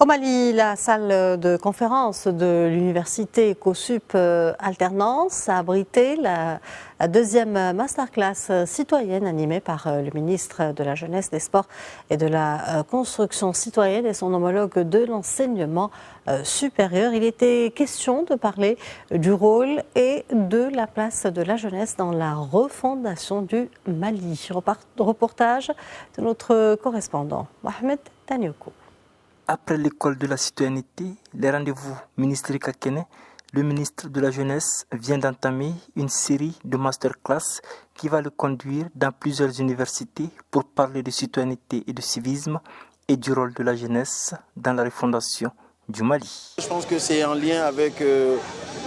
Au Mali, la salle de conférence de l'université EcoSup Alternance a abrité la deuxième masterclass citoyenne animée par le ministre de la Jeunesse, des Sports et de la Construction citoyenne et son homologue de l'enseignement supérieur. Il était question de parler du rôle et de la place de la jeunesse dans la refondation du Mali. Reportage de notre correspondant Mohamed Tanioukou. Après l'école de la citoyenneté, les rendez-vous ministre Kakene, le ministre de la Jeunesse vient d'entamer une série de masterclass qui va le conduire dans plusieurs universités pour parler de citoyenneté et de civisme et du rôle de la jeunesse dans la refondation du Mali. Je pense que c'est en lien avec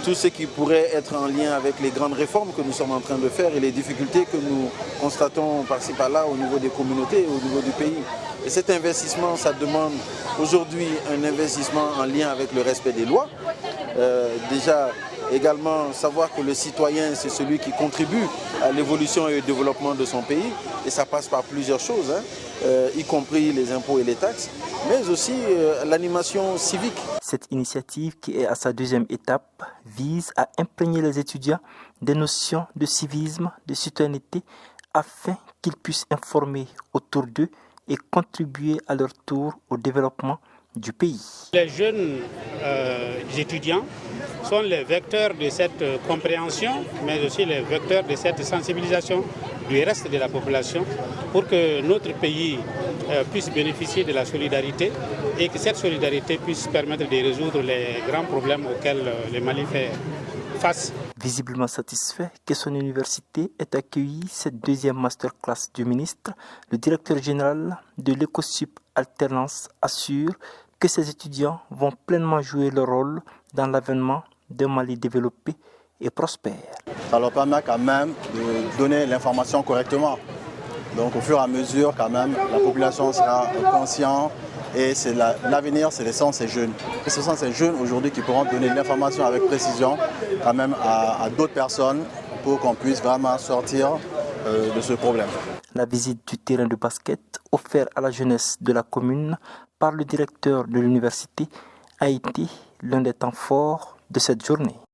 tout ce qui pourrait être en lien avec les grandes réformes que nous sommes en train de faire et les difficultés que nous constatons par-ci par-là au niveau des communautés et au niveau du pays. Et cet investissement, ça demande aujourd'hui un investissement en lien avec le respect des lois. Déjà, également, savoir que le citoyen, c'est celui qui contribue à l'évolution et au développement de son pays. Et ça passe par plusieurs choses, y compris les impôts et les taxes, mais aussi l'animation civique. Cette initiative, qui est à sa deuxième étape, vise à imprégner les étudiants des notions de civisme, de citoyenneté, afin qu'ils puissent informer autour d'eux et contribuer à leur tour au développement du pays. Les jeunes étudiants sont les vecteurs de cette compréhension, mais aussi les vecteurs de cette sensibilisation du reste de la population pour que notre pays puisse bénéficier de la solidarité et que cette solidarité puisse permettre de résoudre les grands problèmes auxquels le Mali fait face. Visiblement satisfait que son université ait accueilli cette deuxième masterclass du ministre, le directeur général de l'EcoSup Alternance assure que ses étudiants vont pleinement jouer leur rôle dans l'avènement d'un Mali développé et prospère. Ça leur permet quand même de donner l'information correctement. Donc au fur et à mesure, quand même, la population sera consciente et c'est l'avenir, ce sont ces jeunes. Et ce sont ces jeunes aujourd'hui qui pourront donner l'information avec précision quand même à d'autres personnes pour qu'on puisse vraiment sortir de ce problème. La visite du terrain de basket offert à la jeunesse de la commune par le directeur de l'université a été l'un des temps forts de cette journée.